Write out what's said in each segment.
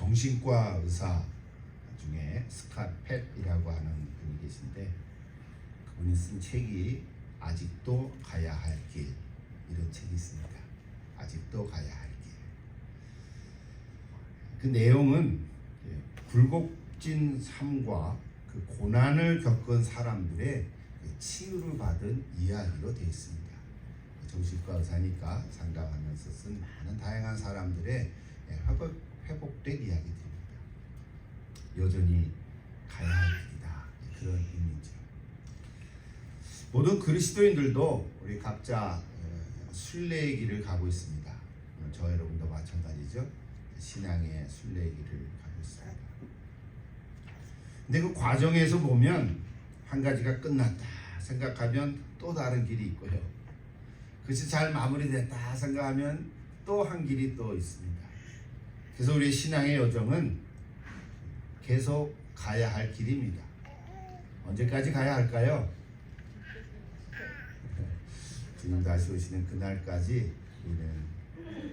정신과 의사 중에 스캇 펫이라고 하는 분이 계신데, 그분이 쓴 책이 아직도 가야 할 길, 이런 책이 있습니다. 아직도 가야 할 길. 그 내용은 굴곡진 삶과 그 고난을 겪은 사람들의 치유를 받은 이야기로 되어 있습니다. 정신과 의사니까 상담하면서 쓴 많은 다양한 사람들의 회복된 이야기들입니다. 여전히 가야 할 길이다, 그런 의미죠. 모든 그리스도인들도 우리 각자 순례의 길을 가고 있습니다. 저 여러분도 마찬가지죠. 신앙의 순례의 길을 가고 있습니다. 근데 그 과정에서 보면 한 가지가 끝났다 생각하면 또 다른 길이 있고요. 그것이 잘 마무리됐다 생각하면 또 한 길이 또 있습니다. 그래서 우리 신앙의 여정은 계속 가야 할 길입니다. 언제까지 가야 할까요? 주님 다시 오시는 그날까지 우리는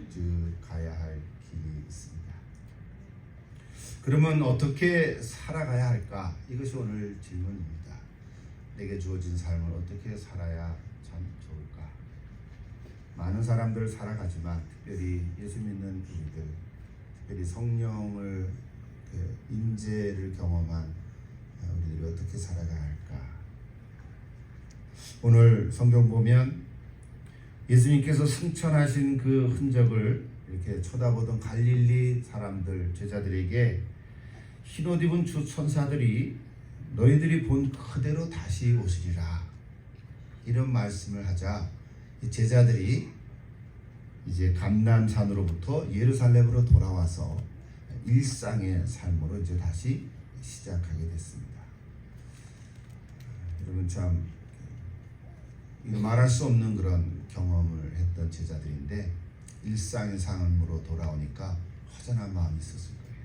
쭉 가야 할 길이 있습니다. 그러면 어떻게 살아가야 할까? 이것이 오늘 질문입니다. 내게 주어진 삶을 어떻게 살아야 참 좋을까? 많은 사람들 살아가지만 특별히 예수 믿는 우리들, 특별히 성령을 임재를 경험한 우리들이 어떻게 살아가야 할까? 오늘 성경 보면 예수님께서 승천하신 그 흔적을 이렇게 쳐다보던 갈릴리 사람들, 제자들에게 흰옷 입은 주 천사들이 너희들이 본 그대로 다시 오시리라, 이런 말씀을 하자 제자들이 이제 감람산으로부터 예루살렘으로 돌아와서 일상의 삶으로 이제 다시 시작하게 됐습니다. 여러분 참 말할 수 없는 그런 경험을 했던 제자들인데 일상의 삶으로 돌아오니까 허전한 마음이 있었을 거예요.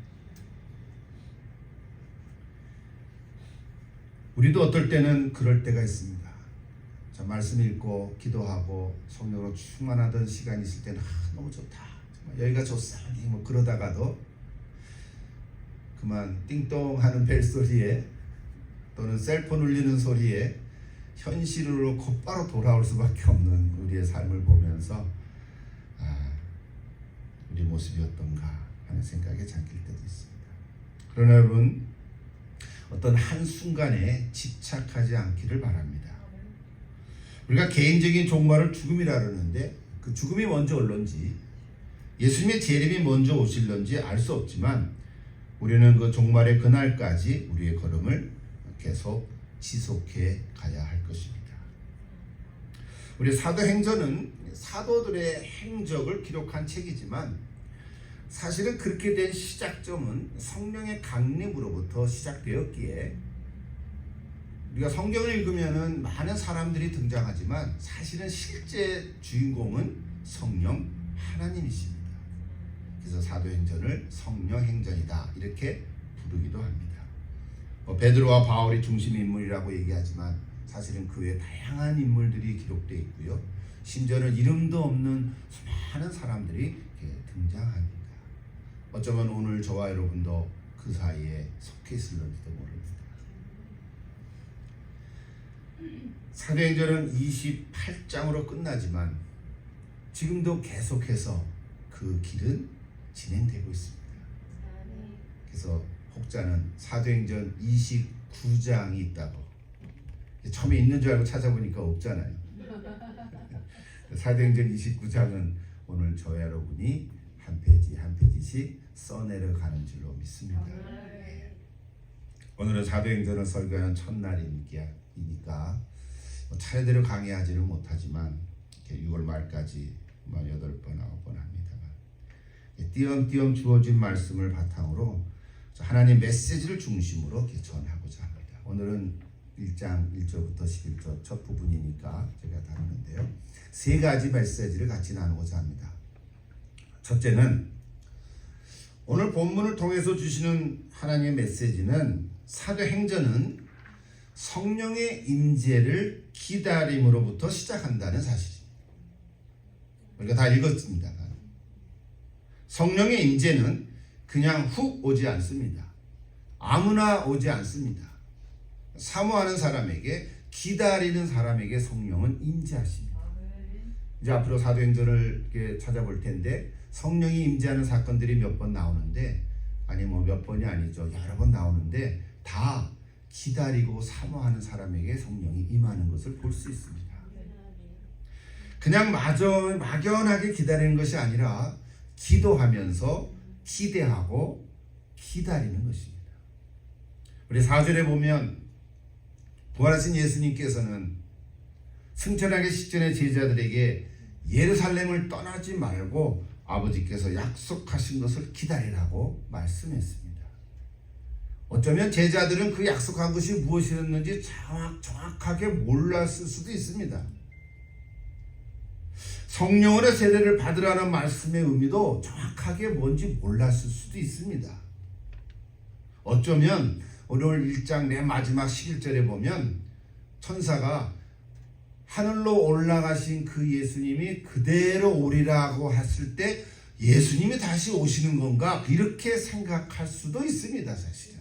우리도 어떨 때는 그럴 때가 있습니다. 자, 말씀 읽고 기도하고 성령으로 충만하던 시간이 있을 때는 너무 좋다, 정말 여기가 좋사니 뭐 그러다가도 그만 띵동하는 벨소리에 또는 셀폰 울리는 소리에 현실로 곧바로 돌아올 수밖에 없는 우리의 삶을 보면서 우리 모습이 어떤가 하는 생각에 잠길 때도 있습니다. 그러나 여러분, 어떤 한순간에 집착하지 않기를 바랍니다. 우리가 개인적인 종말을 죽음이라 그러는데 그 죽음이 먼저 올런지 예수님의 재림이 먼저 오실런지 알 수 없지만 우리는 그 종말의 그날까지 우리의 걸음을 계속 지속해 가야 할 것입니다. 우리 사도행전은 사도들의 행적을 기록한 책이지만 사실은 그렇게 된 시작점은 성령의 강림으로부터 시작되었기에 우리가 성경을 읽으면은 많은 사람들이 등장하지만 사실은 실제 주인공은 성령 하나님이십니다. 그래서 사도행전을 성령행전이다 이렇게 부르기도 합니다. 베드로와 바울이 중심 인물이라고 얘기하지만 사실은 그 외에 다양한 인물들이 기록되어 있고요. 심지어는 이름도 없는 수많은 사람들이 등장합니다. 어쩌면 오늘 저와 여러분도 그 사이에 속해 있을런지도 모릅니다. 사도행전은 28장으로 끝나지만 지금도 계속해서 그 길은 진행되고 있습니다. 그래서 혹자는 사도행전 29장이 있다고, 처음에 있는 줄 알고 찾아보니까 없잖아요. 사도행전 29장은 오늘 저 여러분이 한 페이지 한 페이지씩 써내려가는 줄로 믿습니다. 오늘은 사도행전을 설교하는 첫날이니까 차례대로 강의하지는 못하지만 6월 말까지 8번, 9번 합니다만 띄엄띄엄 주어진 말씀을 바탕으로 하나님 메시지를 중심으로 전하고자 합니다. 오늘은 1장 1절부터 11절 첫 부분이니까 제가 다루는데요. 세 가지 메시지를 같이 나누고자 합니다. 첫째는 오늘 본문을 통해서 주시는 하나님의 메시지는 사도행전은 성령의 임재를 기다림으로부터 시작한다는 사실입니다. 우리가 다 읽었습니다. 성령의 임재는 그냥 훅 오지 않습니다. 아무나 오지 않습니다. 사모하는 사람에게, 기다리는 사람에게 성령은 임재하십니다. 이제 앞으로 사도행전을 이렇게 찾아볼 텐데 성령이 임재하는 사건들이 몇 번 나오는데, 아니 뭐 몇 번이 아니죠, 여러 번 나오는데 다 기다리고 사모하는 사람에게 성령이 임하는 것을 볼 수 있습니다. 그냥 막연하게 기다리는 것이 아니라 기도하면서 기대하고 기다리는 것입니다. 우리 4절에 보면 부활하신 예수님께서는 승천하기 직전에 제자들에게 예루살렘을 떠나지 말고 아버지께서 약속하신 것을 기다리라고 말씀했습니다. 어쩌면 제자들은 그 약속한 것이 무엇이었는지 정확하게 몰랐을 수도 있습니다. 성령으로 세례를 받으라는 말씀의 의미도 정확하게 뭔지 몰랐을 수도 있습니다. 어쩌면 오늘 1장 맨 마지막 11절에 보면 천사가 하늘로 올라가신 그 예수님이 그대로 오리라고 했을 때 예수님이 다시 오시는 건가 이렇게 생각할 수도 있습니다. 사실은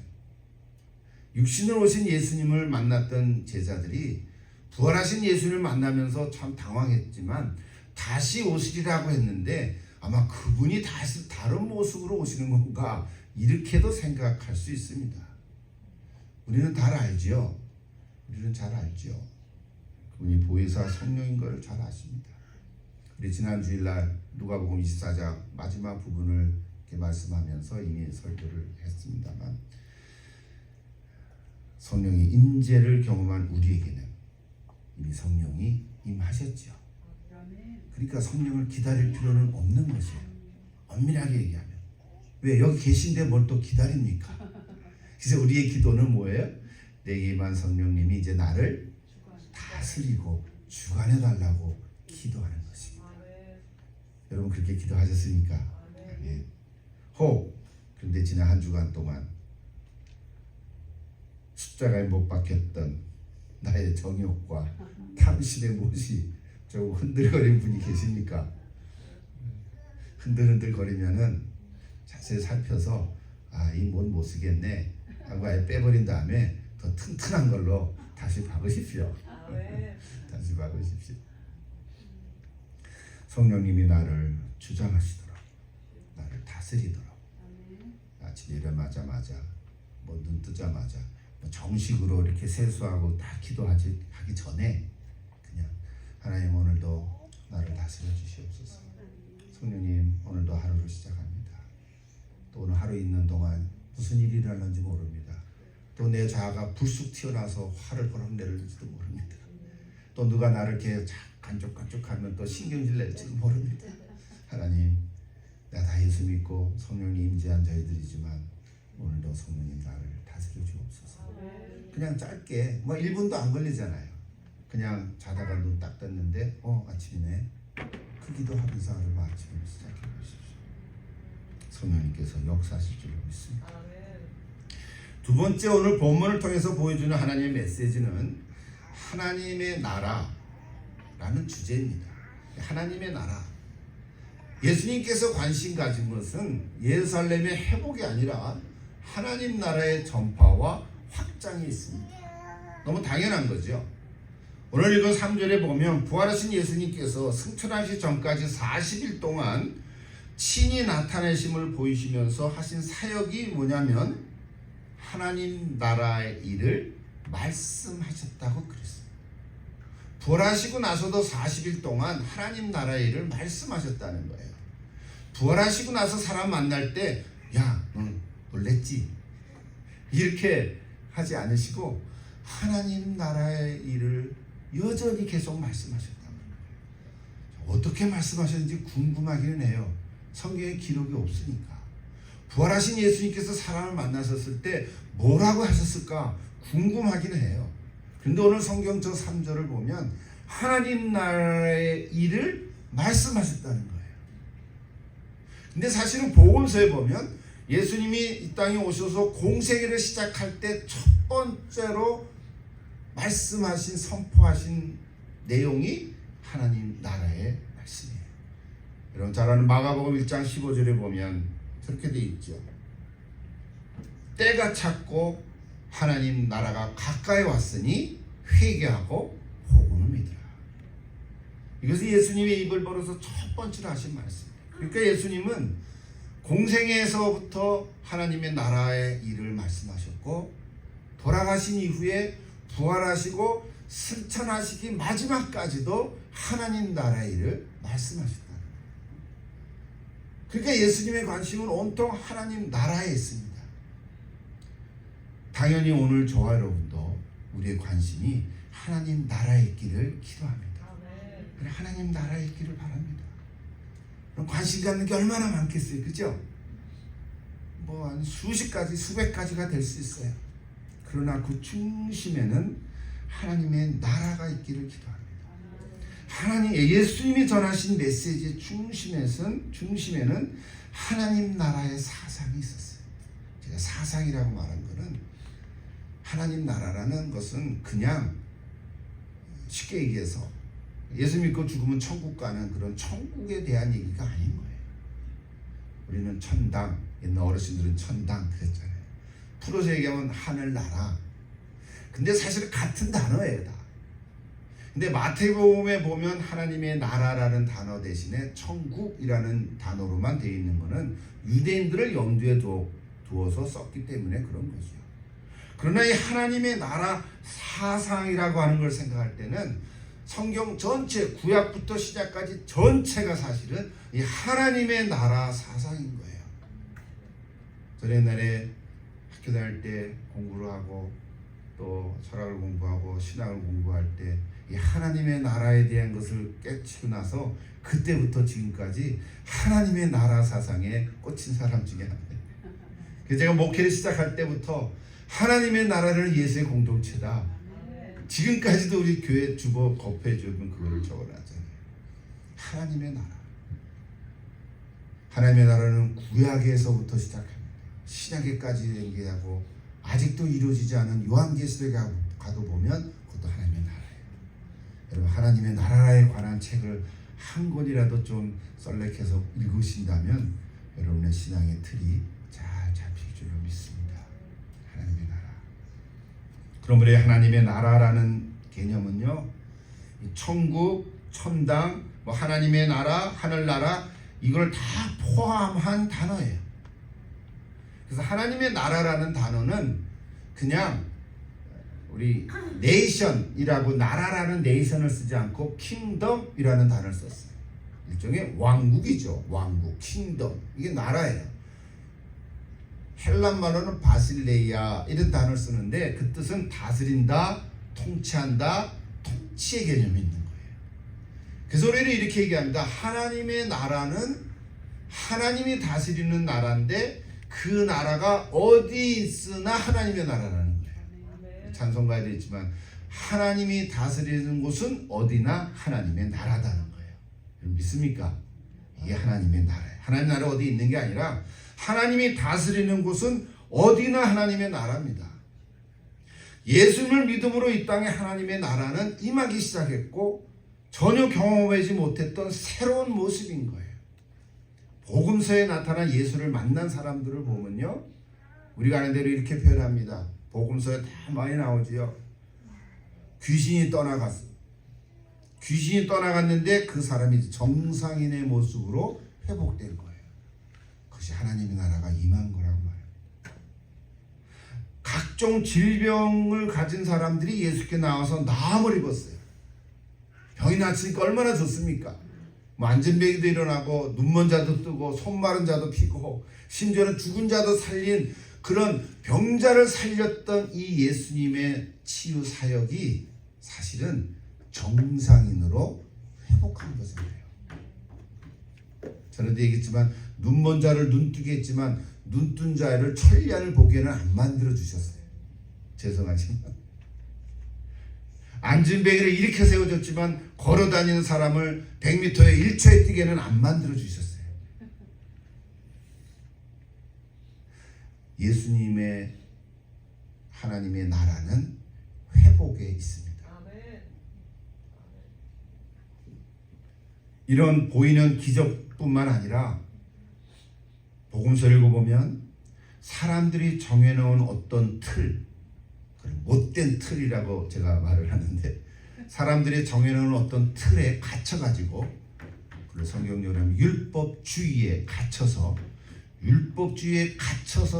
육신으로 오신 예수님을 만났던 제자들이 부활하신 예수님을 만나면서 참 당황했지만 다시 오시리라고 했는데 아마 그분이 다시 다른 모습으로 오시는 건가 이렇게도 생각할 수 있습니다. 우리는 잘 알죠. 우리는 잘 알죠. 그분이 보혜사 성령인 걸 잘 아십니다. 우리 지난 주일날 누가복음 24장 마지막 부분을 이렇게 말씀하면서 이미 설교를 했습니다만, 성령의 임재를 경험한 우리에게는 이미 성령이 임하셨죠. 그러니까 성령을 기다릴 필요는 없는 것이에요. 엄밀하게 얘기하면. 왜? 여기 계신데 뭘 또 기다립니까? 그래서 우리의 기도는 뭐예요? 내게 임한 성령님이 이제 나를 다스리고 주관해 달라고 기도하는 것입니다. 여러분 그렇게 기도하셨습니까? 네. 그런데 지난 한 주간 동안 십자가에 못 박혔던 나의 정욕과 탐심의 못이 조금 흔들거리는 분이 계십니까? 흔들흔들 거리면은 자세히 살펴서 이 못 못 쓰겠네 하고 아예 빼버린 다음에 더 튼튼한 걸로 다시 박으십시오. 다시 박으십시오. 성령님이 나를 주장하시도록, 나를 다스리도록, 아침에 일어나자마자 눈 뜨자마자 정식으로 이렇게 세수하고 다 기도하기 전에 그냥 하나님 오늘도 나를 다스려 주시옵소서. 성령님 오늘도 하루를 시작합니다. 또 오늘 하루 있는 동안 무슨 일이 일어날지 모릅니다. 또 내 자아가 불쑥 튀어나와서 화를 버럭 내릴지도 모릅니다. 또 누가 나를 이렇게 간쪽간쪽하면 또 신경질 낼지도 모릅니다. 하나님, 내가 다 예수 믿고 성령님 임재한 저희들이지만 오늘도 성령님 나를 다스려 주옵소서. 그냥 짧게 1분도 안 걸리잖아요. 그냥 자다가 눈 딱 떴는데 아침이네. 그 기도하면서 하루 아침을 시작해 보십시오. 성령님께서 역사하실 줄 믿습니다. 두 번째, 오늘 본문을 통해서 보여주는 하나님의 메시지는 하나님의 나라라는 주제입니다. 하나님의 나라. 예수님께서 관심 가진 것은 예루살렘의 회복이 아니라 하나님 나라의 전파와 확장이 있습니다. 너무 당연한 거죠. 오늘 읽은 3절에 보면 부활하신 예수님께서 승천하시기 전까지 40일 동안 친히 나타내심을 보이시면서 하신 사역이 뭐냐면 하나님 나라의 일을 말씀하셨다고 그랬어요. 부활하시고 나서도 40일 동안 하나님 나라의 일을 말씀하셨다는 거예요. 부활하시고 나서 사람 만날 때 야, 너 놀랬지? 이렇게 하지 않으시고 하나님 나라의 일을 여전히 계속 말씀하셨다는 거예요. 어떻게 말씀하셨는지 궁금하기는 해요. 성경에 기록이 없으니까. 부활하신 예수님께서 사람을 만나셨을 때 뭐라고 하셨을까 궁금하기는 해요. 그런데 오늘 성경 저 3절을 보면 하나님 나라의 일을 말씀하셨다는 거예요. 근데 사실은 복음서에 보면 예수님이 이 땅에 오셔서 공생애를 시작할 때 첫 번째로 말씀하신, 선포하신 내용이 하나님 나라의 말씀이에요. 여러분 잘 아는 마가복음 1장 15절에 보면 저렇게 돼 있죠. 때가 찼고 하나님 나라가 가까이 왔으니 회개하고 복음을 믿으라. 이것은 예수님의 입을 벌어서 첫 번째로 하신 말씀이에요. 그러니까 예수님은 공생에서부터 하나님의 나라의 일을 말씀하셨고 돌아가신 이후에 부활하시고 승천하시기 마지막까지도 하나님 나라의 일을 말씀하셨다. 그러니까 예수님의 관심은 온통 하나님 나라에 있습니다. 당연히 오늘 저와 여러분도 우리의 관심이 하나님 나라에 있기를 기도합니다. 하나님 나라에 있기를 바랍니다. 그럼 관심 갖는 게 얼마나 많겠어요, 그죠? 뭐 한 수십 가지, 수백 가지가 될 수 있어요. 그러나 그 중심에는 하나님의 나라가 있기를 기도합니다. 하나님, 예수님이 전하신 메시지의 중심에는 하나님 나라의 사상이 있었어요. 제가 사상이라고 말한 거는 하나님 나라라는 것은 그냥 쉽게 얘기해서 예수 믿고 죽으면 천국 가는 그런 천국에 대한 얘기가 아닌 거예요. 우리는 천당, 옛날 어르신들은 천당 그랬잖아요. 풀어서 얘기하면 하늘나라. 근데 사실 같은 단어예요, 다. 근데 마태복음에 보면 하나님의 나라라는 단어 대신에 천국이라는 단어로만 되어 있는 것은 유대인들을 염두에 두어서 썼기 때문에 그런 거죠. 그러나 이 하나님의 나라 사상이라고 하는 걸 생각할 때는 성경 전체, 구약부터 시작까지 전체가 사실은 이 하나님의 나라 사상인 거예요. 저는 옛날에 학교 다닐 때 공부를 하고 또 철학을 공부하고 신학을 공부할 때 이 하나님의 나라에 대한 것을 깨치고 나서 그때부터 지금까지 하나님의 나라 사상에 꽂힌 사람 중에 하나예요. 그래서 제가 목회를 시작할 때부터 하나님의 나라는 예수의 공동체다. 지금까지도 우리 교회 주보 거패 주면 그거를 적어놨잖아요. 하나님의 나라. 하나님의 나라는 구약에서부터 시작합니다. 신약에까지 얘기하고 아직도 이루어지지 않은 요한계시록에 가도 보면 그것도 하나님의 나라예요. 여러분, 하나님의 나라에 관한 책을 한 권이라도 좀 썰렉해서 읽으신다면 여러분의 신앙의 틀이 잘 잡힐 줄로 믿습니다. 하나님의 나라. 그럼 우리 하나님의 나라라는 개념은요, 천국, 천당, 뭐 하나님의 나라, 하늘나라 이걸 다 포함한 단어예요. 그래서 하나님의 나라라는 단어는 그냥 우리 네이션이라고 나라라는 네이션을 쓰지 않고 킹덤이라는 단어를 썼어요. 일종의 왕국이죠. 왕국, 킹덤. 이게 나라예요. 헬란 말로는 바실레이아 이런 단어를 쓰는데 그 뜻은 다스린다, 통치한다, 통치의 개념이 있는 거예요. 그래서 우리는 이렇게 얘기합니다. 하나님의 나라는 하나님이 다스리는 나라인데 그 나라가 어디 있으나 하나님의 나라라는 거예요. 찬송가에도 있지만 하나님이 다스리는 곳은 어디나 하나님의 나라다는 거예요. 믿습니까? 이게 하나님의 나라예요. 하나님 나라 어디 있는 게 아니라 하나님이 다스리는 곳은 어디나 하나님의 나라입니다. 예수님을 믿음으로 이 땅에 하나님의 나라는 임하기 시작했고 전혀 경험하지 못했던 새로운 모습인 거예요. 복음서에 나타난 예수를 만난 사람들을 보면요, 우리가 아는 대로 이렇게 표현합니다. 복음서에 다 많이 나오지요. 귀신이 떠나갔어. 귀신이 떠나갔는데 그 사람이 정상인의 모습으로 회복된 거예요. 그것이 하나님의 나라가 임한 거라고 말해요. 각종 질병을 가진 사람들이 예수께 나와서 나음을 입었어요. 병이 났으니까 얼마나 좋습니까? 뭐 안진뱅이도 일어나고 눈먼 자도 뜨고 손 마른 자도 피고 심지어는 죽은 자도 살린 그런 병자를 살렸던 이 예수님의 치유 사역이 사실은 정상인으로 회복한 것이에요. 저는 얘기했지만 눈먼 자를 눈뜨게 했지만 눈뜬 자를 천리안을 보기에는 안 만들어 주셨어요. 죄송하지만 안진뱅이를 이렇게 세워줬지만 걸어다니는 사람을 100m에 1초에 뛰게는 안 만들어 주셨어요. 예수님의 하나님의 나라는 회복에 있습니다. 이런 보이는 기적뿐만 아니라 복음서 읽어보면 사람들이 정해놓은 어떤 틀, 못된 틀이라고 제가 말을 하는데, 사람들이 정해놓은 어떤 틀에 갇혀가지고, 그래서 성경적으로 하면 율법주의에 갇혀서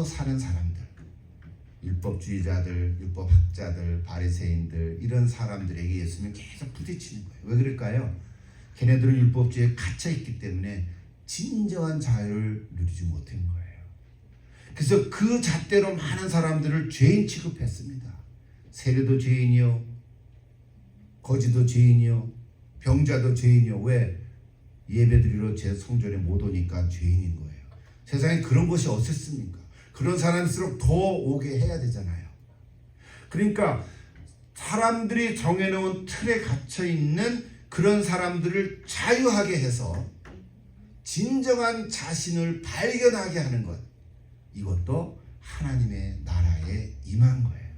사는 사람들, 율법주의자들, 율법학자들, 바리새인들, 이런 사람들에게 예수님은 계속 부딪히는 거예요. 왜 그럴까요? 걔네들은 율법주의에 갇혀있기 때문에 진정한 자유를 누리지 못한 거예요. 그래서 그 잣대로 많은 사람들을 죄인 취급했습니다. 세례도 죄인이요, 거지도 죄인이요, 병자도 죄인이요. 왜? 예배드리러 제 성전에 못 오니까 죄인인 거예요. 세상에 그런 것이 어딨습니까? 그런 사람일수록 더 오게 해야 되잖아요. 그러니까 사람들이 정해놓은 틀에 갇혀있는 그런 사람들을 자유하게 해서 진정한 자신을 발견하게 하는 것, 이것도 하나님의 나라에 임한 거예요.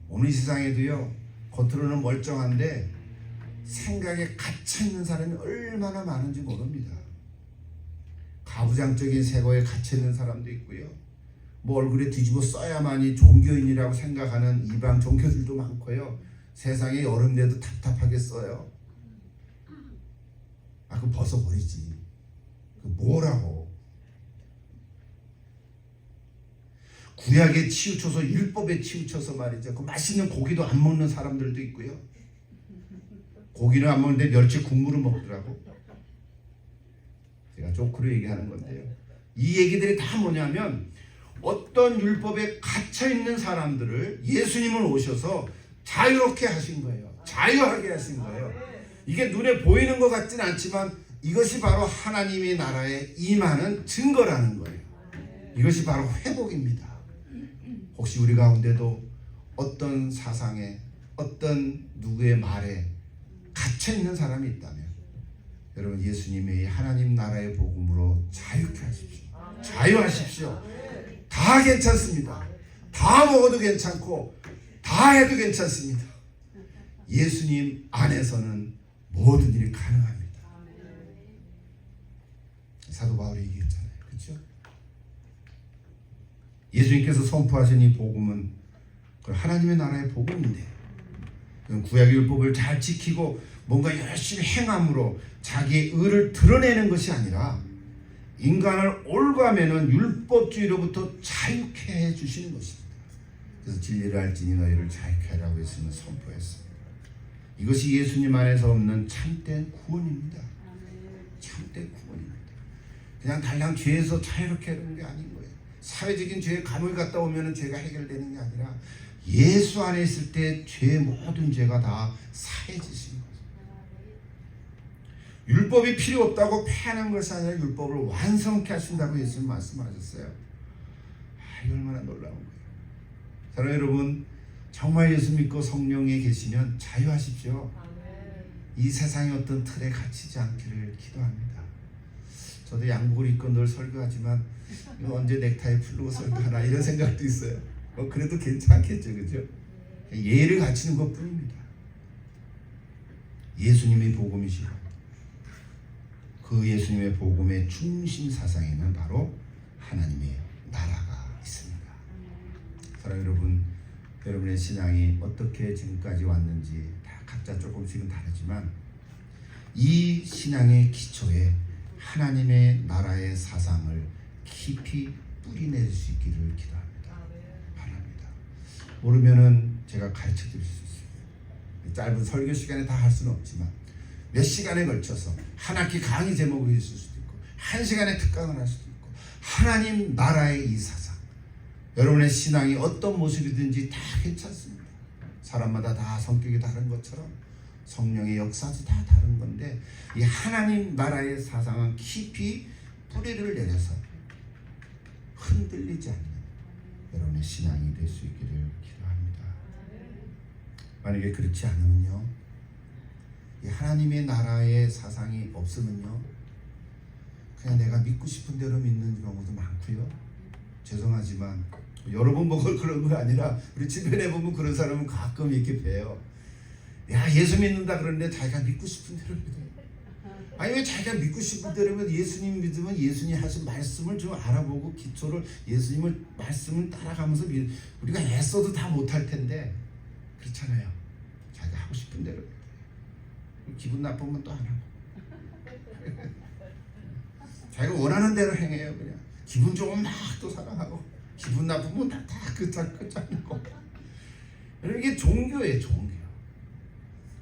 오늘 이 세상에도요, 겉으로는 멀쩡한데 생각에 갇혀있는 사람이 얼마나 많은지 모릅니다. 가부장적인 세고에 갇혀있는 사람도 있고요, 뭐 얼굴에 뒤집어 써야만이 종교인이라고 생각하는 이방 종교들도 많고요, 세상에 여름내도 답답하게 써요. 그거 벗어버리지. 뭐라고. 구약에 치우쳐서 율법에 치우쳐서 말이죠, 그 맛있는 고기도 안 먹는 사람들도 있고요, 고기는 안 먹는데 멸치 국물을 먹더라고. 제가 조크로 얘기하는 건데요, 이 얘기들이 다 뭐냐면 어떤 율법에 갇혀있는 사람들을 예수님은 오셔서 자유롭게 하신 거예요. 자유하게 하신 거예요. 이게 눈에 보이는 것 같진 않지만 이것이 바로 하나님의 나라에 임하는 증거라는 거예요. 이것이 바로 회복입니다. 혹시 우리 가운데도 어떤 사상에, 어떤 누구의 말에 갇혀있는 사람이 있다면 여러분, 예수님의 하나님 나라의 복음으로 자유케 하십시오. 자유하십시오. 다 괜찮습니다. 다 먹어도 괜찮고 다 해도 괜찮습니다. 예수님 안에서는 모든 일이 가능합니다. 사도 바울이 얘기했잖아요. 그렇죠? 예수님께서 선포하신 이 복음은 하나님의 나라의 복음인데, 구약의 율법을 잘 지키고 뭔가 열심히 행함으로 자기의 의를 드러내는 것이 아니라 인간을 올가매는 율법주의로부터 자유케 해주시는 것입니다. 그래서 진리를 알지니 너희를 자유케 하라고 했으면 선포했습니다. 이것이 예수님 안에서 없는 참된 구원입니다. 참된 구원입니다. 그냥 달랑 죄에서 자유롭게 하는 게 아닌 거예요. 사회적인 죄에 감옥에 갔다 오면 죄가 해결되는 게 아니라 예수 안에 있을 때 죄의 모든 죄가 다 사해지신 거죠. 율법이 필요 없다고 폐하는 것이 아니라 율법을 완성케 하신다고 예수님 말씀하셨어요. 이게 얼마나 놀라운 거예요. 사랑하는 여러분, 정말 예수 믿고 성령에 계시면 자유하십시오. 이 세상의 어떤 틀에 갇히지 않기를 기도합니다. 저도 양복을 입고 늘 설교하지만 이거 언제 넥타이 풀고 설교하나 이런 생각도 있어요. 그래도 괜찮겠죠, 그죠? 예를 갖추는 것뿐입니다. 예수님의 복음이시고 그 예수님의 복음의 중심 사상에는 바로 하나님의 나라가 있습니다. 사랑하는 여러분, 여러분의 신앙이 어떻게 지금까지 왔는지 다 각자 조금씩은 다르지만 이 신앙의 기초에 하나님의 나라의 사상을 깊이 뿌리낼 수 있기를 기도합니다. 바랍니다. 모르면은 제가 가르쳐 드릴 수 있습니다. 짧은 설교 시간에 다 할 수는 없지만 몇 시간에 걸쳐서 한 학기 강의 제목을 있을 수도 있고 한 시간에 특강을 할 수도 있고 하나님 나라의 이 사상, 여러분의 신앙이 어떤 모습이든지 다 괜찮습니다. 사람마다 다 성격이 다른 것처럼 성령의 역사도 다 다른 건데 이 하나님 나라의 사상은 깊이 뿌리를 내려서 흔들리지 않는 여러분의 신앙이 될 수 있기를 기도합니다. 만약에 그렇지 않으면요, 이 하나님의 나라의 사상이 없으면요, 그냥 내가 믿고 싶은 대로 믿는 경우도 많고요. 죄송하지만 여러분 보고 그런 거 아니라 우리 주변에 보면 그런 사람은 가끔 이렇게 봬요. 야, 예수 믿는다 그러는데 자기가 믿고 싶은 대로 믿어요. 아니 왜 자기가 믿고 싶을 때라면 예수님 믿으면 예수님 하신 말씀을 좀 알아보고 기초를 예수님을 말씀을 따라가면서 우리가 애써도 다 못할 텐데 그렇잖아요. 자기가 하고 싶은 대로 기분 나쁘면 또 안 하고 자기가 원하는 대로 행해요. 그냥 기분 좋으면 막 또 사랑하고 기분 나쁘면 다 끝장내고. 이게 종교예요. 종교.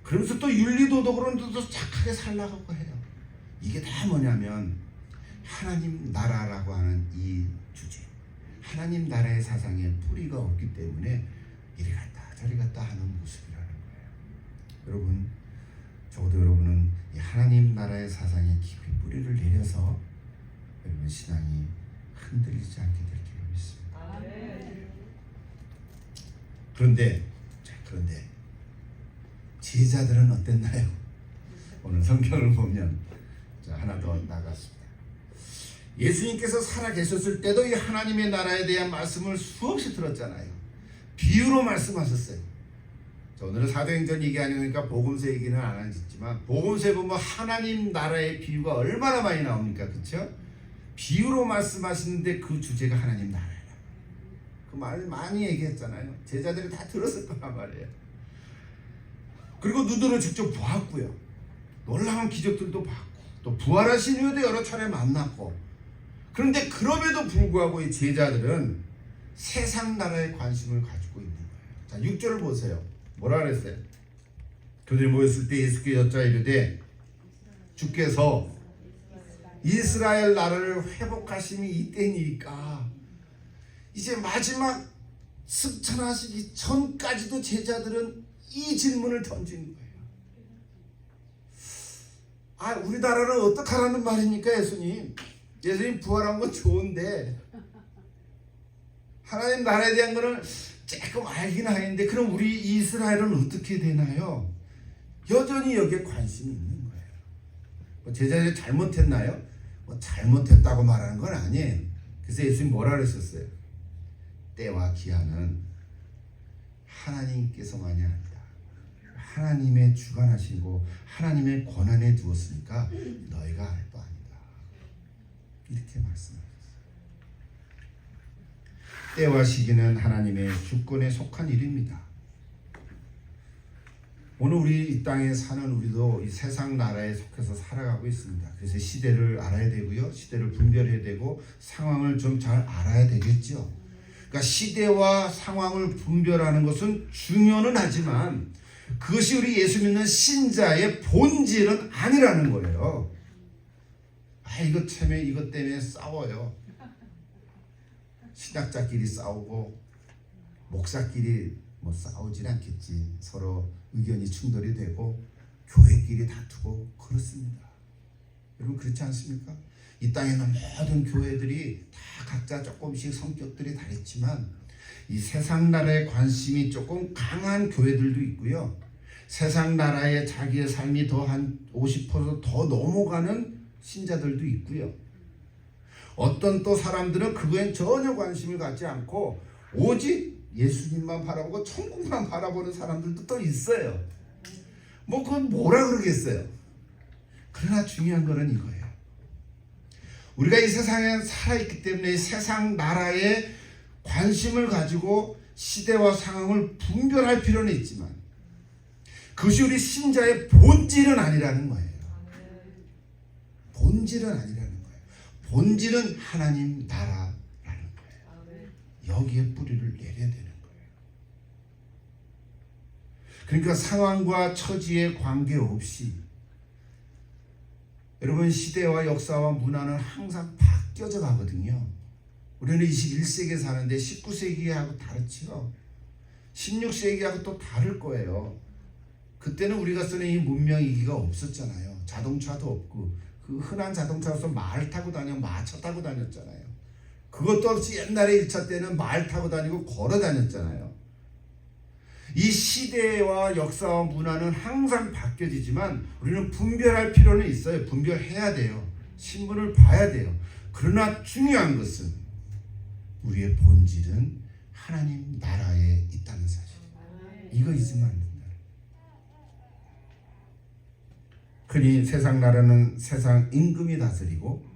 그러면서 또 윤리도덕으로는 또 착하게 살라고 해요. 이게 다 뭐냐면 하나님 나라라고 하는 이 주제, 하나님 나라의 사상에 뿌리가 없기 때문에 이리 갔다 저리 갔다 하는 모습이라는 거예요. 여러분, 적어도 여러분은 이 하나님 나라의 사상에 깊이 뿌리를 내려서 여러분 신앙이 흔들리지 않게 될 줄 믿습니다. 그런데 제자들은 어땠나요? 오늘 성경을 보면 하나 더 나갔습니다. 예수님께서 살아계셨을 때도 이 하나님의 나라에 대한 말씀을 수없이 들었잖아요. 비유로 말씀하셨어요. 오늘은 사도행전 얘기 아니니까 복음서 얘기는 안 하겠지만 복음서에 보면 하나님 나라의 비유가 얼마나 많이 나옵니까? 그렇죠? 비유로 말씀하시는데 그 주제가 하나님 나라예요. 그 말 많이 얘기했잖아요. 제자들이 다 들었을 거란 말이에요. 그리고 눈으로 직접 보았고요. 놀라운 기적들도 봤고 또 부활하신 후에도 여러 차례 만났고. 그런데 그럼에도 불구하고 이 제자들은 세상 나라에 관심을 가지고 있는 거예요. 자, 6절을 보세요. 뭐라 그랬어요? 그들이 모였을 때 예수께 여짜 이르되 주께서 이스라엘 나라를 회복하심이 이때니까. 이제 마지막 승천하시기 전까지도 제자들은 이 질문을 던진 거예요. 아, 우리나라는 어떡하라는 말입니까, 예수님? 예수님 부활한 건 좋은데 하나님 나라에 대한 거는 조금 알긴 하는데 그럼 우리 이스라엘은 어떻게 되나요? 여전히 여기에 관심이 있는 거예요. 뭐 제자들이 잘못했나요? 뭐 잘못했다고 말하는 건 아니에요. 그래서 예수님 뭐라 그랬었어요? 때와 기한은 하나님께서만이 아니다. 하나님의 주관하시고 하나님의 권한에 두었으니까 너희가 알 바 아니다. 이렇게 말씀하셨어요. 때와 시기는 하나님의 주권에 속한 일입니다. 오늘 우리 이 땅에 사는 우리도 이 세상 나라에 속해서 살아가고 있습니다. 그래서 시대를 알아야 되고요. 시대를 분별해야 되고 상황을 좀 잘 알아야 되겠죠. 그러니까 시대와 상황을 분별하는 것은 중요는 하지만 그것이 우리 예수 믿는 신자의 본질은 아니라는 거예요. 아, 이것 때문에 싸워요. 신학자끼리 싸우고 목사끼리 뭐 싸우진 않겠지. 서로 의견이 충돌이 되고 교회끼리 다투고 그렇습니다. 여러분 그렇지 않습니까? 이 땅에 있는 모든 교회들이 다 각자 조금씩 성격들이 다르지만 이 세상 나라에 관심이 조금 강한 교회들도 있고요. 세상 나라에 자기의 삶이 더 한 50% 더 넘어가는 신자들도 있고요. 어떤 또 사람들은 그거엔 전혀 관심을 갖지 않고 오직 예수님만 바라보고 천국만 바라보는 사람들도 또 있어요. 뭐 그건 뭐라 그러겠어요. 그러나 중요한 거는 이거예요. 우리가 이 세상에 살아있기 때문에 세상 나라에 관심을 가지고 시대와 상황을 분별할 필요는 있지만 그것이 우리 신자의 본질은 아니라는 거예요. 본질은 아니라는 거예요. 본질은 하나님 나라라는 거예요. 여기에 뿌리를 내려야 되는 거예요. 그러니까 상황과 처지에 관계없이 여러분 시대와 역사와 문화는 항상 바뀌어져 가거든요. 우리는 21세기에 사는데 19세기하고 다르지요. 16세기하고 또 다를 거예요. 그때는 우리가 쓰는 이 문명이기가 없었잖아요. 자동차도 없고 그 흔한 자동차로서 말 타고 마차 타고 다녔잖아요. 그것도 없이 옛날에 1차 때는 말 타고 다니고 걸어 다녔잖아요. 이 시대와 역사와 문화는 항상 바뀌어지지만 우리는 분별할 필요는 있어요. 분별해야 돼요. 신문을 봐야 돼요. 그러나 중요한 것은 우리의 본질은 하나님 나라에 있다는 사실. 이거 잊으면 안 된다. 흔히 세상 나라는 세상 임금이 다스리고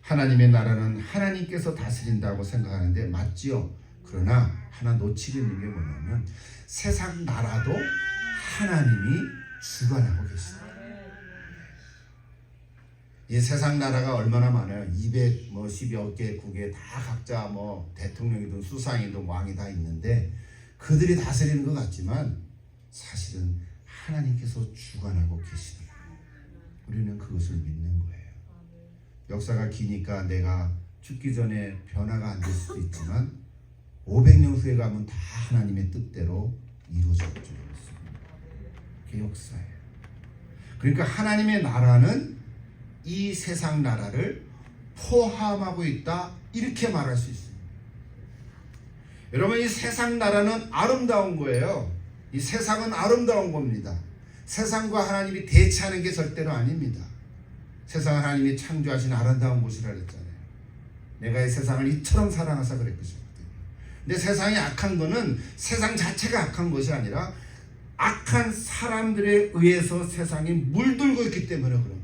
하나님의 나라는 하나님께서 다스린다고 생각하는데 맞지요. 그러나 하나 놓치고 있는 게 뭐냐면 세상 나라도 하나님이 주관하고 계시다. 이 세상 나라가 얼마나 많아요. 210여 개 국에 다 각자 뭐 대통령이든 수상이든 왕이 다 있는데 그들이 다스리는 것 같지만 사실은 하나님께서 주관하고 계시다. 우리는 그것을 믿는 거예요. 역사가 기니까 내가 죽기 전에 변화가 안 될 수도 있지만 500년 후에 가면 다 하나님의 뜻대로 이루어질 줄 믿습니다. 그게 역사예요. 그러니까 하나님의 나라는 이 세상 나라를 포함하고 있다 이렇게 말할 수 있습니다. 여러분 이 세상 나라는 아름다운 거예요. 이 세상은 아름다운 겁니다. 세상과 하나님이 대치하는 게 절대로 아닙니다. 세상은 하나님이 창조하신 아름다운 곳이라 그랬잖아요. 내가 이 세상을 이처럼 사랑하사 그랬거든요. 근데 세상이 악한 거는 세상 자체가 악한 것이 아니라 악한 사람들에 의해서 세상이 물들고 있기 때문에 그런 거예요.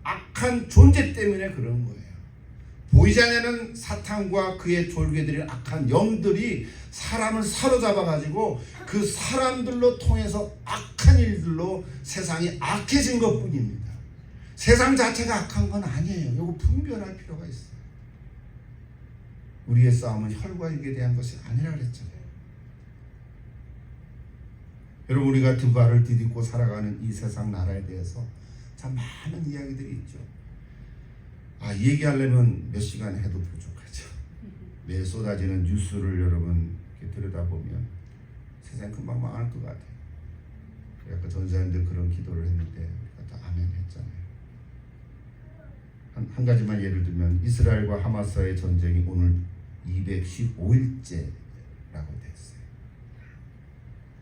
악한 존재 때문에 그런 거예요. 보이지 않는 사탄과 그의 졸개들이 악한 영들이 사람을 사로잡아가지고 그 사람들로 통해서 악한 일들로 세상이 악해진 것뿐입니다. 세상 자체가 악한 건 아니에요. 이거 분별할 필요가 있어요. 우리의 싸움은 혈과 육에 대한 것이 아니라 그랬잖아요. 여러분 우리가 두 발을 디딛고 살아가는 이 세상 나라에 대해서 참 많은 이야기들이 있죠. 얘기하려면 몇 시간 해도 부족하죠. 매일 쏟아지는 뉴스를 여러분 이렇게 들여다보면 세상 금방 망할 것 같아요. 그래서 전사님들 그런 기도를 했는데 우리가 다 아멘 했잖아요. 한 가지만 예를 들면 이스라엘과 하마스의 전쟁이 오늘 215일째라고 됐어요.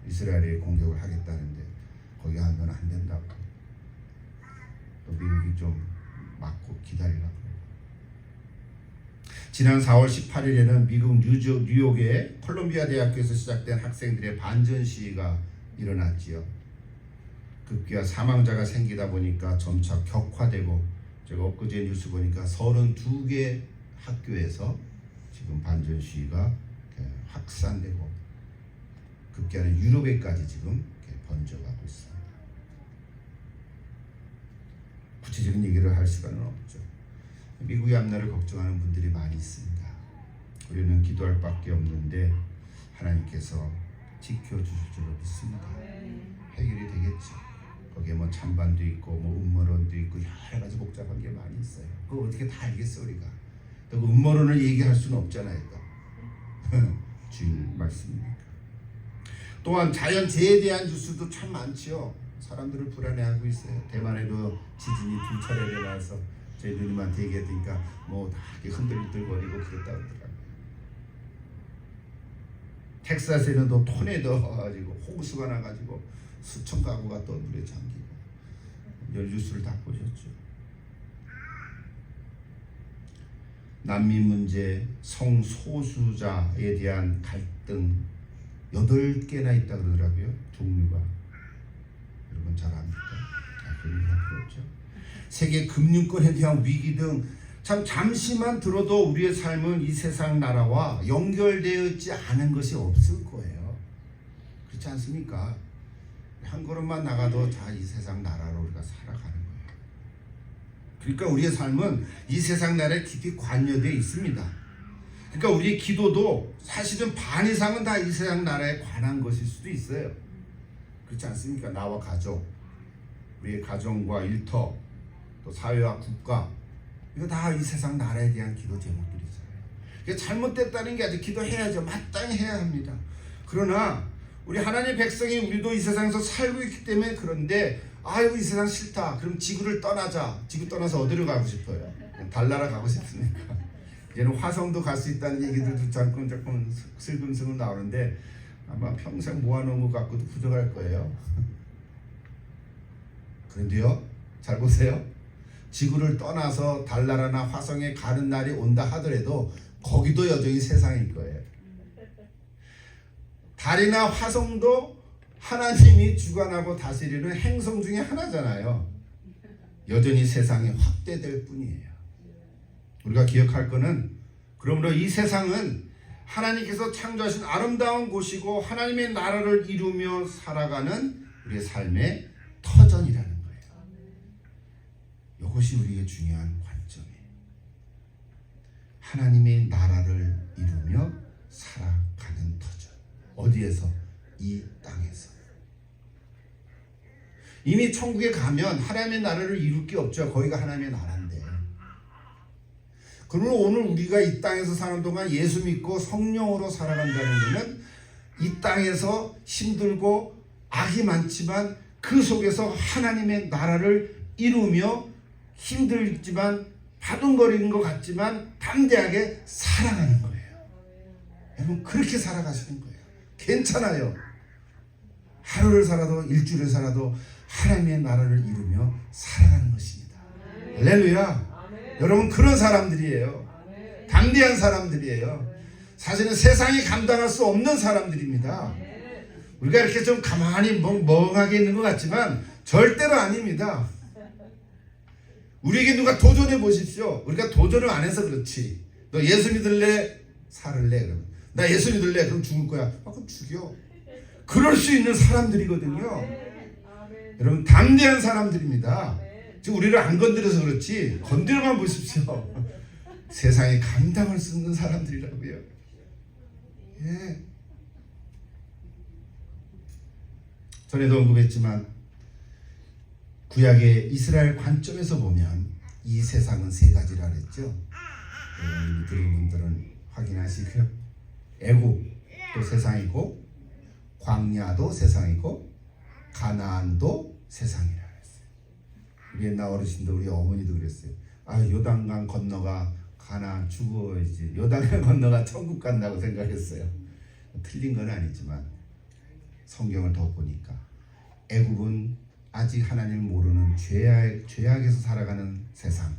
이스라엘이 공격을 하겠다는데 거기 하면 안 된다고 또 미국이 좀 막고 기다리라고. 지난 4월 18일에는 미국 뉴욕의 콜롬비아 대학교에서 시작된 학생들의 반전 시위가 일어났지요. 급기야 사망자가 생기다 보니까 점차 격화되고 제가 엊그제 뉴스 보니까 32개 학교에서 지금 반전 시위가 확산되고 급기야는 유럽에까지 지금 번져가고 있습니다. 구체적인 얘기를 할 시간은 없죠. 미국의 앞날을 걱정하는 분들이 많이 있습니다. 우리는 기도할 밖에 없는데 하나님께서 지켜주실 줄로 믿습니다. 해결이 되겠죠. 거기에 뭐 찬반도 있고 뭐 음모론도 있고 여러 가지 복잡한 게 많이 있어요. 그거 어떻게 다 알겠어 우리가. 또 그 음모론을 얘기할 수는 없잖아요. 주일 말씀이니까. 또한 자연재해에 대한 뉴스도 참 많지요. 사람들을 불안해하고 있어요. 대만에도 지진이 2차례 일어나서 저희 누님한테 얘기했으니까 뭐 다 흔들흔들거리고 그랬다고 하더라고요. 텍사스에는 또 토네이도 가지고 홍수가 나가지고 수천 가구가 또 물에 잠기고 뉴스를 다 보셨죠. 난민 문제, 성소수자에 대한 갈등 8개나 있다 그러더라고요. 종류가. 여러분 잘 압니까? 그런 얘기 필요 없죠. 세계 금융권에 대한 위기 등 참 잠시만 들어도 우리의 삶은 이 세상 나라와 연결되어 있지 않은 것이 없을 거예요. 그렇지 않습니까? 한 걸음만 나가도 다 이 세상 나라로 우리가 살아가는 거예요. 그러니까 우리의 삶은 이 세상 나라에 깊이 관여되어 있습니다. 그러니까 우리의 기도도 사실은 반 이상은 다 이 세상 나라에 관한 것일 수도 있어요. 그렇지 않습니까? 나와 가족, 우리의 가정과 일터, 또 사회와 국가, 이거 다 이 세상 나라에 대한 기도 제목들이잖아요. 이게 잘못됐다는 게 아주 기도해야죠. 마땅히 해야 합니다. 그러나 우리 하나님의 백성이 우리도 이 세상에서 살고 있기 때문에 그런데 아이고 이 세상 싫다. 그럼 지구를 떠나자. 지구 떠나서 어디로 가고 싶어요? 달나라 가고 싶습니까? 이제는 화성도 갈 수 있다는 얘기들도 조금 슬금슬금 나오는데 아마 평생 모아놓은 것 갖고도 부족할 거예요. 그런데요, 잘 보세요. 지구를 떠나서 달나라나 화성에 가는 날이 온다 하더라도 거기도 여전히 세상일 거예요. 달이나 화성도 하나님이 주관하고 다스리는 행성 중에 하나잖아요. 여전히 세상이 확대될 뿐이에요. 우리가 기억할 거는 그러므로 이 세상은 하나님께서 창조하신 아름다운 곳이고 하나님의 나라를 이루며 살아가는 우리의 삶의 터전이라는 거예요. 이것이 우리에게 중요한 관점이에요. 하나님의 나라를 이루며 살아가는 터전. 어디에서? 이 땅에서. 이미 천국에 가면 하나님의 나라를 이룰 게 없죠. 거기가 하나님의 나라인데. 그러면 오늘 우리가 이 땅에서 사는 동안 예수 믿고 성령으로 살아간다는 것은 이 땅에서 힘들고 악이 많지만 그 속에서 하나님의 나라를 이루며 힘들지만 바둥거리는 것 같지만 담대하게 살아가는 거예요. 여러분 그렇게 살아가시는 거예요. 괜찮아요. 하루를 살아도 일주일을 살아도 하나님의 나라를 이루며 살아가는 것입니다. 할렐루야. 여러분 그런 사람들이에요. 담대한 사람들이에요. 사실은 세상이 감당할 수 없는 사람들입니다. 우리가 이렇게 좀 가만히 멍하게 있는 것 같지만 절대로 아닙니다. 우리에게 누가 도전해 보십시오. 우리가 도전을 안 해서 그렇지. 너 예수 믿을래? 살을래? 그러면 나 예수 믿을래? 그럼 죽을 거야. 그럼 죽여. 그럴 수 있는 사람들이거든요. 여러분 담대한 사람들입니다. 지금 우리를 안 건드려서 그렇지 건드려만 보십시오. 세상에 감당할 수 없는 사람들이라고요. 예. 전에도 언급했지만 구약의 이스라엘 관점에서 보면 이 세상은 세 가지라 그랬죠. 들은 분들은 확인하시고요. 애굽도 세상이고 광야도 세상이고 가나안도 세상이라 그랬어요. 우리 옛날 어르신도 우리 어머니도 그랬어요. 요단강 건너가 가나안 죽어야지. 요단강 건너가 천국 간다고 생각했어요. 틀린 건 아니지만 성경을 더 보니까 애굽은 아직 하나님을 모르는 죄악에서 살아가는 세상,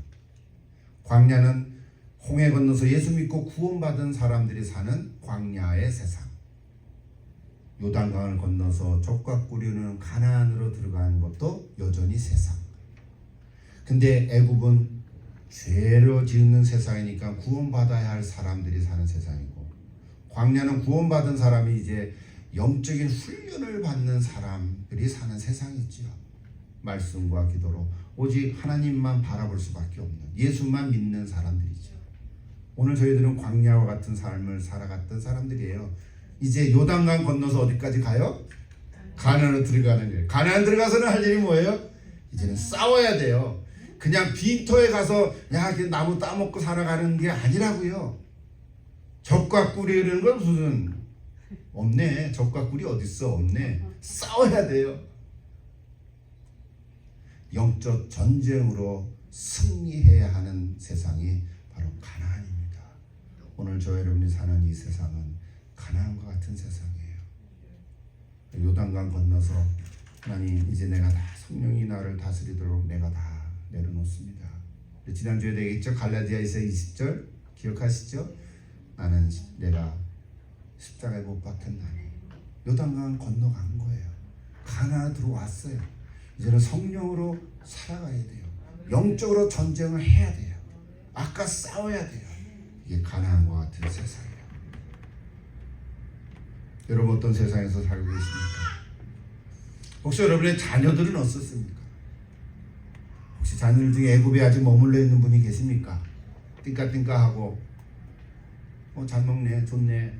광야는 홍해 건너서 예수 믿고 구원받은 사람들이 사는 광야의 세상, 요단강을 건너서 족과 꾸리는 가나안으로 들어가는 것도 여전히 세상. 근데 애굽은 죄로 지은 세상이니까 구원받아야 할 사람들이 사는 세상이고, 광야는 구원받은 사람이 이제 영적인 훈련을 받는 사람들이 사는 세상이지요. 말씀과 기도로 오직 하나님만 바라볼 수밖에 없는, 예수만 믿는 사람들이죠. 오늘 저희들은 광야와 같은 삶을 살아갔던 사람들이에요. 이제 요단강 건너서 어디까지 가요? 가나안으로 들어가는 거예요. 가나안 들어가서는 할 일이 뭐예요? 이제는 싸워야 돼요. 그냥 빈터에 가서 나무 따먹고 살아가는 게 아니라고요. 적과 꿀이라는 건 무슨 없네. 적과 꿀이 어딨어? 없네. 싸워야 돼요. 영적 전쟁으로 승리해야 하는 세상이 바로 가나안입니다. 오늘 저 여러분이 사는 이 세상은 가나안과 같은 세상이에요. 요단강 건너서 하나님 이제 내가 다 성령이 나를 다스리도록 내가 다 내려놓습니다. 지난주에 되겠죠? 갈라디아서 20절 기억하시죠? 나는 내가 십자가에 못 박혔나니. 요단강 건너간 거예요. 가나안 들어왔어요. 이제는 성령으로 살아가야 돼요. 영적으로 전쟁을 해야 돼요. 아까 싸워야 돼요. 이게 가나안과 같은 세상이에요. 여러분 어떤 세상에서 살고 계십니까? 혹시 여러분의 자녀들은 어떻습니까? 혹시 자녀들 중에 애굽에 아직 머물러 있는 분이 계십니까? 띵까띵까하고 잘 먹네, 좋네.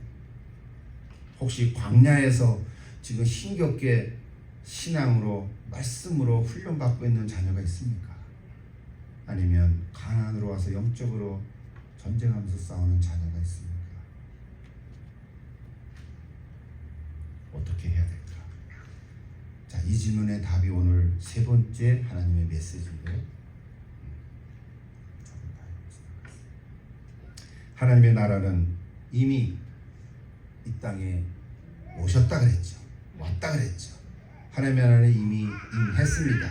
혹시 광야에서 지금 힘겹게 신앙으로 말씀으로 훈련받고 있는 자녀가 있습니까? 아니면 가나안으로 와서 영적으로 전쟁하면서 싸우는 자녀가 있습니까? 어떻게 해야 될까? 자, 이 질문의 답이 오늘 세 번째 하나님의 메시지인데, 하나님의 나라는 이미 이 땅에 오셨다 그랬죠. 왔다 그랬죠. 하나님의 나라는 이미 임했습니다.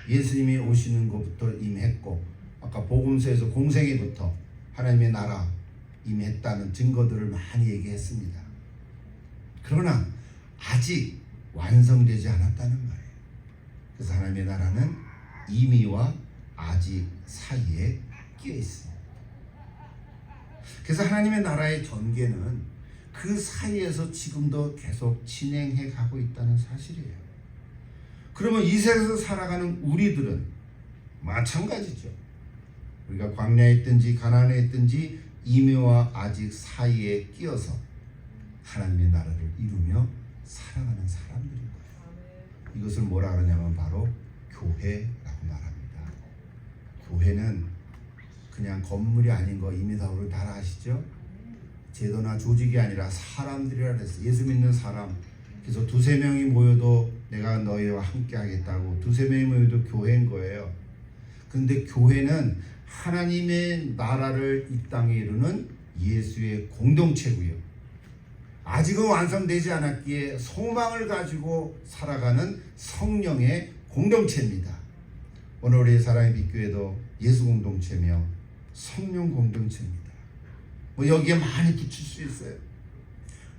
예수님이 오시는 것부터 임했고, 아까 복음서에서 공생애부터 하나님의 나라 임했다는 증거들을 많이 얘기했습니다. 그러나 아직 완성되지 않았다는 말이에요. 그래서 하나님의 나라는 이미와 아직 사이에 끼어 있습니다. 그래서 하나님의 나라의 전개는 그 사이에서 지금도 계속 진행해 가고 있다는 사실이에요. 그러면 이 세상에서 살아가는 우리들은 마찬가지죠. 우리가 광야에 있든지 가나안에 있든지 이미와 아직 사이에 끼어서 하나님의 나라를 이루며 살아가는 사람들인 거예요. 이것을 뭐라 그러냐면 바로 교회라고 말합니다. 교회는 그냥 건물이 아닌 거 이미 다 우리 다 아시죠? 제도나 조직이 아니라 사람들이라 그랬어요. 예수 믿는 사람. 그래서 두세 명이 모여도 내가 너희와 함께 하겠다고 두세 명이 모여도 교회인 거예요. 근데 교회는 하나님의 나라를 이 땅에 이루는 예수의 공동체고요. 아직은 완성되지 않았기에 소망을 가지고 살아가는 성령의 공동체입니다. 오늘 우리 사랑의 빛교회도 예수 공동체며 성령 공동체입니다. 뭐 여기에 많이 붙일 수 있어요.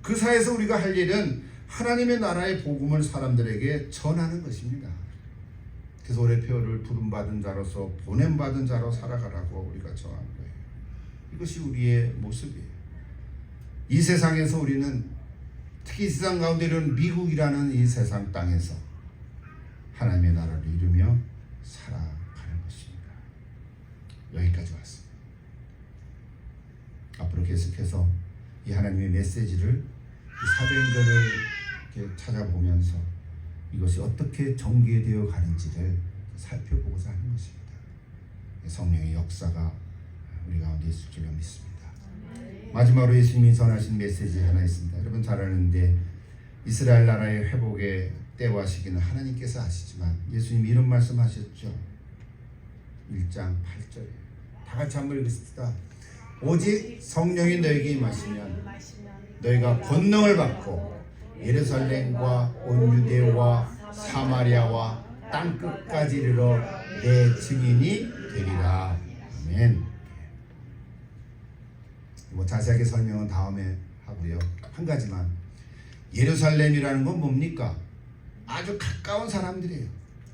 그 사이에서 우리가 할 일은 하나님의 나라의 복음을 사람들에게 전하는 것입니다. 그래서 올해 표를 부름받은 자로서 보냄받은 자로 살아가라고 우리가 정한 거예요. 이것이 우리의 모습이에요. 이 세상에서 우리는 특히 이 세상 가운데 이런 미국이라는 이 세상 땅에서 하나님의 나라를 이루며 살아가는 것입니다. 여기까지 왔습니다. 앞으로 계속해서 이 하나님의 메시지를 사도행전을 이렇게 찾아보면서 이것이 어떻게 전개되어 가는지를 살펴보고자 하는 것입니다. 성령의 역사가 우리 가운데 있을 줄로 믿습니다. 마지막으로 예수님이 전하신 메시지 하나 있습니다. 여러분 잘 아는데 이스라엘 나라의 회복의 때와 시기는 하나님께서 아시지만 예수님이 이런 말씀하셨죠. 1장 8절에 다 같이 한번 읽읍시다. 오직 성령이 너에게 임하시면 너희가 권능을 받고 예루살렘과 온 유대와 사마리아와 땅끝까지 이르러 내 증인이 되리라. 아멘. 뭐 자세하게 설명은 다음에 하고요. 한 가지만 예루살렘이라는 건 뭡니까? 아주 가까운 사람들이에요.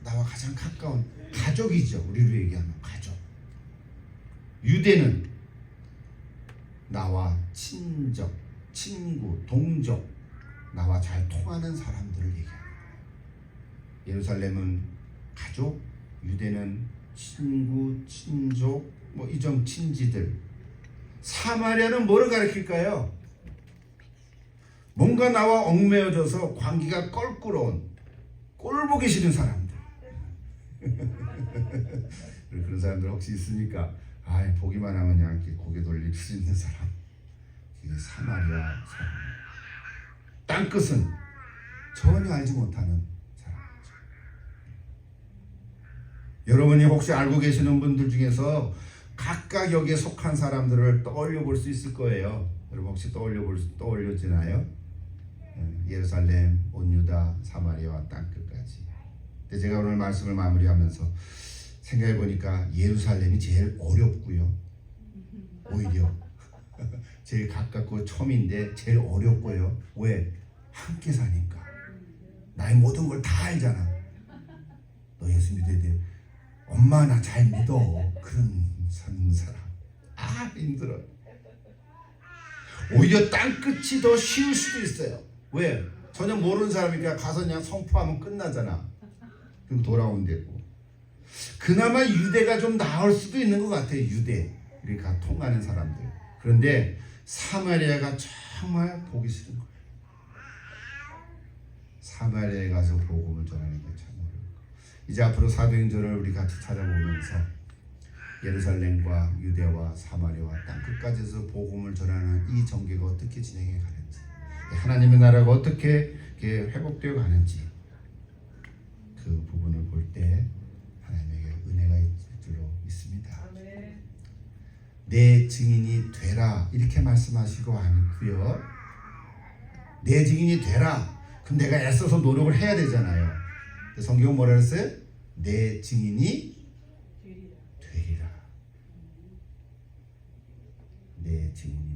나와 가장 가까운 가족이죠. 우리로 얘기하면 가족. 유대는 나와 친족, 친구, 동족, 나와 잘 통하는 사람들을 얘기합니다. 예루살렘은 가족, 유대는 친구, 친족, 뭐 이종 친지들. 사마리아는 뭐를 가리킬까요? 뭔가 나와 얽매여져서 관계가 껄끄러운, 꼴보기 싫은 사람들. 그런 사람들 혹시 있습니까? 보기만 하면 그냥 이렇게 고개 돌릴 수 있는 사람. 이게 사마리아 사람. 땅끝은 전혀 알지 못하는 사람이죠. 여러분이 혹시 알고 계시는 분들 중에서 각각 여기에 속한 사람들을 떠올려 볼 수 있을 거예요. 여러분 혹시 떠올려지나요? 예루살렘, 온 유다, 사마리아와 땅끝까지. 근데 제가 오늘 말씀을 마무리하면서 생각해 보니까 예루살렘이 제일 어렵고요. 오히려 제일 가깝고 처음인데 제일 어렵고요. 왜? 함께 사니까. 나의 모든 걸 다 알잖아. 너 예수 믿어야 돼. 엄마 나 잘 믿어. 그런 사람. 힘들어. 오히려 땅끝이 더 쉬울 수도 있어요. 왜? 전혀 모르는 사람이니까 가서 그냥 선포하면 끝나잖아. 그리고 돌아오면 되고. 그나마 유대가 좀 나을 수도 있는 것 같아요. 유대. 우리가 통하는 사람들. 그런데 사마리아가 정말 보기 싫은 거예요. 사마리아에 가서 복음을 전하는 게 참 어려워요. 이제 앞으로 사도행전을 우리 같이 찾아보면서 예루살렘과 유대와 사마리아와 땅끝까지서 복음을 전하는 이 전개가 어떻게 진행해 가는지, 하나님의 나라가 어떻게 회복되어 가는지 그 부분을 볼 때 하나님에게 은혜가 있을 줄로 믿습니다. 내 증인이 되라 이렇게 말씀하시고 않고요. 내 증인이 되라. 그럼 내가 애써서 노력을 해야 되잖아요. 성경은 뭐라 그랬어요? 내 증인이 되리라. 내 증인이